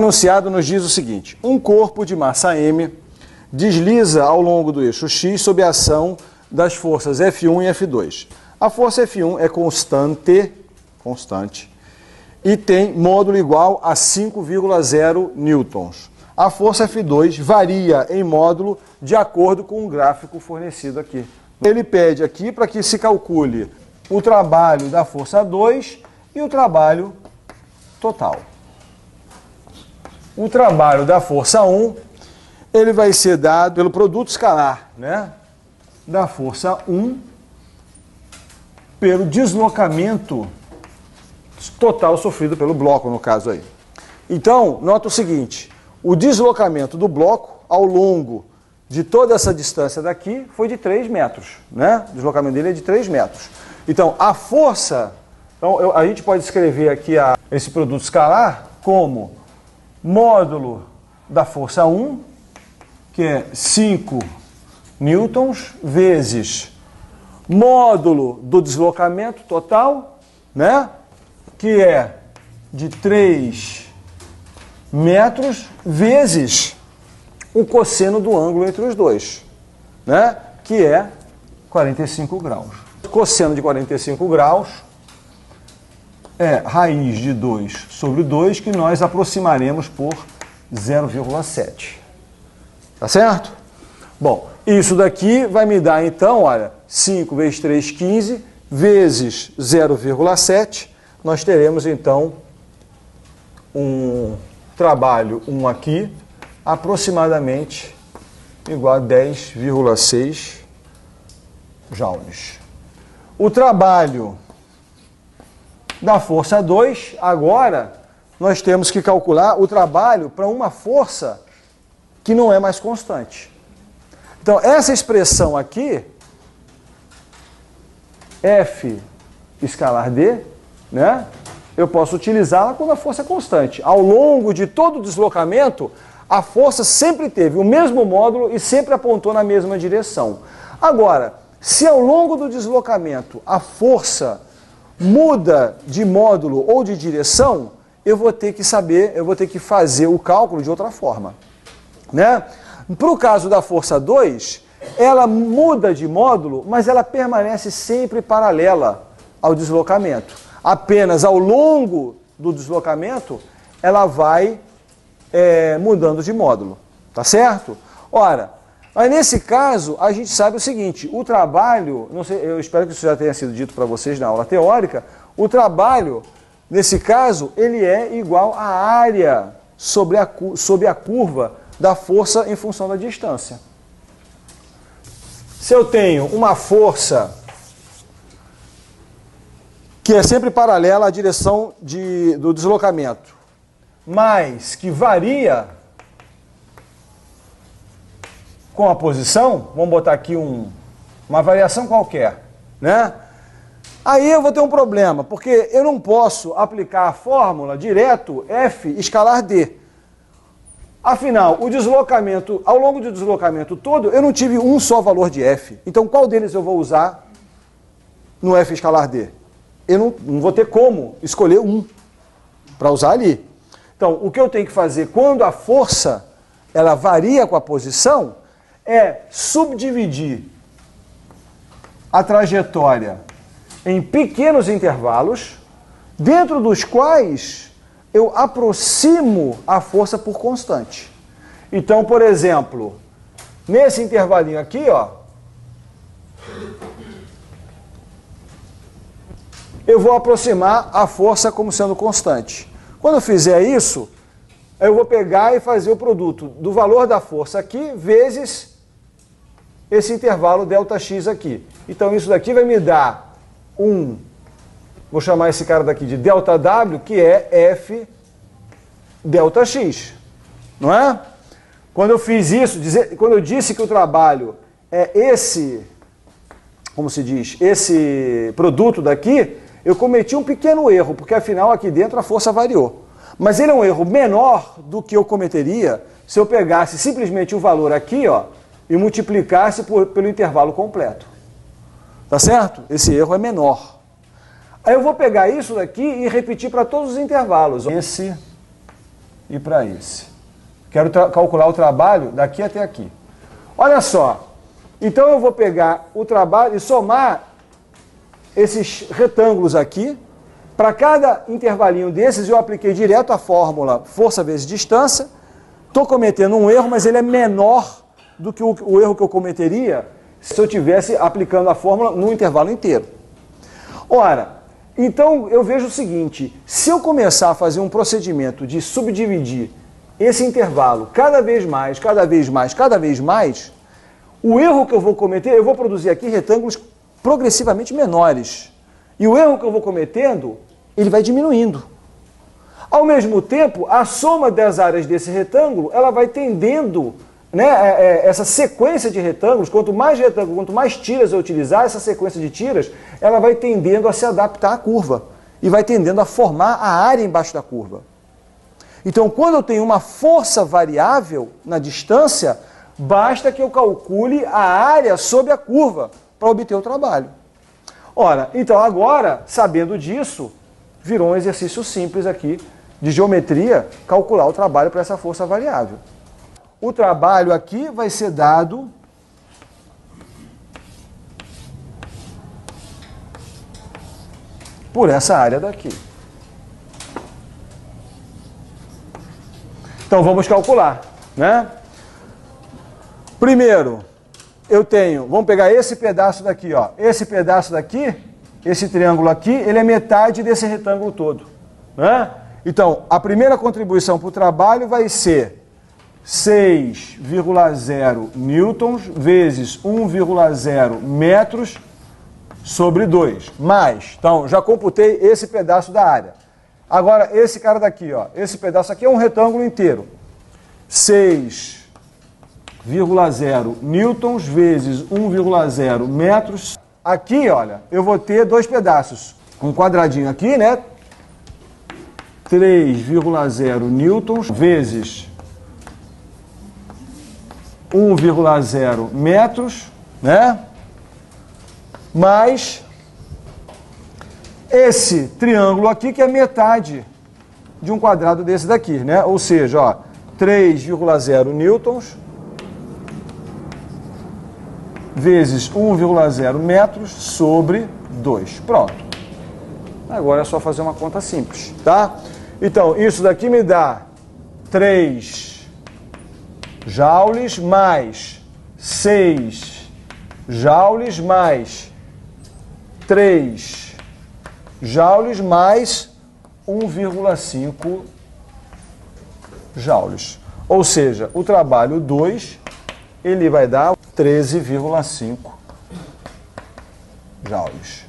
enunciado nos diz o seguinte: um corpo de massa M desliza ao longo do eixo X sob a ação das forças F1 e F2. A força F1 é constante, e tem módulo igual a 5,0 newtons. A força F2 varia em módulo de acordo com o gráfico fornecido aqui. Ele pede aqui para que se calcule o trabalho da força 2 e o trabalho total. O trabalho da força 1, ele vai ser dado pelo produto escalar, né, da força 1 pelo deslocamento total sofrido pelo bloco, no caso aí. Então, nota o seguinte: o deslocamento do bloco ao longo de toda essa distância daqui foi de 3 metros, né? O deslocamento dele é de 3 metros. Então, a força, então, a gente pode escrever aqui esse produto escalar como módulo da força 1, que é 5 newtons, vezes módulo do deslocamento total, né? Que é de 3 metros, vezes o cosseno do ângulo entre os dois, né? Que é 45 graus. O cosseno de 45 graus é raiz de 2 sobre 2, que nós aproximaremos por 0,7. Tá certo? Bom, isso daqui vai me dar, então, olha, 5 vezes 3, 15, vezes 0,7, nós teremos, então, um trabalho 1 aqui, aproximadamente igual a 10,6 joules. O trabalho da força 2, agora, nós temos que calcular o trabalho para uma força que não é mais constante. Então, essa expressão aqui, F escalar D, né? Eu posso utilizá-la quando a força é constante. Ao longo de todo o deslocamento, a força sempre teve o mesmo módulo e sempre apontou na mesma direção. Agora, se ao longo do deslocamento a força muda de módulo ou de direção, eu vou ter que fazer o cálculo de outra forma, né? Para o caso da força 2, ela muda de módulo, mas ela permanece sempre paralela ao deslocamento. Apenas ao longo do deslocamento, ela vai mudando de módulo, tá certo? Ora, mas nesse caso, a gente sabe o seguinte: o trabalho, não sei, eu espero que isso já tenha sido dito para vocês na aula teórica, o trabalho, nesse caso, ele é igual à área sobre a curva da força em função da distância. Se eu tenho uma força que é sempre paralela à direção do deslocamento, mas que varia com a posição, vamos botar aqui uma variação qualquer, né? Aí eu vou ter um problema, porque eu não posso aplicar a fórmula direto F escalar D. Afinal, o deslocamento, ao longo do deslocamento todo, eu não tive um só valor de F. Então, qual deles eu vou usar no F escalar D? Eu não vou ter como escolher um para usar ali. Então, o que eu tenho que fazer quando a força ela varia com a posição é subdividir a trajetória em pequenos intervalos, dentro dos quais eu aproximo a força por constante. Então, por exemplo, nesse intervalinho aqui, ó, eu vou aproximar a força como sendo constante. Quando eu fizer isso, eu vou pegar e fazer o produto do valor da força aqui vezes esse intervalo ΔX aqui. Então isso daqui vai me dar vou chamar esse cara daqui de ΔW, que é F ΔX, não é? Quando eu fiz isso, quando eu disse que o trabalho é esse, como se diz, esse produto daqui, eu cometi um pequeno erro, porque afinal aqui dentro a força variou. Mas ele é um erro menor do que eu cometeria se eu pegasse simplesmente o valor aqui, ó, e multiplicasse pelo intervalo completo. Tá certo? Esse erro é menor. Aí eu vou pegar isso daqui e repetir para todos os intervalos. Esse e para esse. Quero calcular o trabalho daqui até aqui. Olha só, então eu vou pegar o trabalho e somar esses retângulos aqui. Para cada intervalinho desses eu apliquei direto a fórmula força vezes distância. Estou cometendo um erro, mas ele é menor do que o erro que eu cometeria se eu estivesse aplicando a fórmula no intervalo inteiro. Ora, então eu vejo o seguinte, se eu começar a fazer um procedimento de subdividir esse intervalo cada vez mais, cada vez mais, cada vez mais, o erro que eu vou cometer, eu vou produzir aqui retângulos progressivamente menores. E o erro que eu vou cometendo, ele vai diminuindo. Ao mesmo tempo, a soma das áreas desse retângulo, ela vai tendendo, né, essa sequência de retângulos, quanto mais tiras eu utilizar, essa sequência de tiras, ela vai tendendo a se adaptar à curva e vai tendendo a formar a área embaixo da curva. Então, quando eu tenho uma força variável na distância, basta que eu calcule a área sobre a curva para obter o trabalho. Ora, então agora, sabendo disso, virou um exercício simples aqui de geometria, calcular o trabalho para essa força variável. O trabalho aqui vai ser dado por essa área daqui. Então vamos calcular, né? Primeiro, vamos pegar esse pedaço daqui, ó. Esse pedaço daqui, esse triângulo aqui, ele é metade desse retângulo todo, né? Então, a primeira contribuição para o trabalho vai ser 6,0 newtons vezes 1,0 metros sobre 2, mais, então, já computei esse pedaço da área. Agora, esse cara daqui, ó, esse pedaço aqui é um retângulo inteiro. 6,0 newtons vezes 1,0 metros. Aqui, olha, eu vou ter dois pedaços. Um quadradinho aqui, né? 3,0 newtons vezes 1,0 metros, né? Mais esse triângulo aqui, que é metade de um quadrado desse daqui, né? Ou seja, ó, 3,0 newtons vezes 1,0 metros sobre 2. Pronto. Agora é só fazer uma conta simples, tá? Então, isso daqui me dá 3 joules mais 6 joules mais 3 joules mais 1,5 joules. Ou seja, o trabalho 2, ele vai dar 13,5 joules.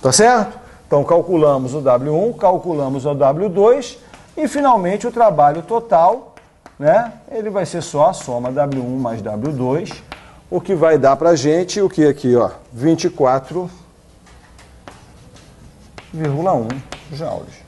Tá certo? Então, calculamos o W1, calculamos o W2 e, finalmente, o trabalho total, né? Ele vai ser só a soma W1 mais W2, o que vai dar para a gente o que aqui, ó, 24,1 joules.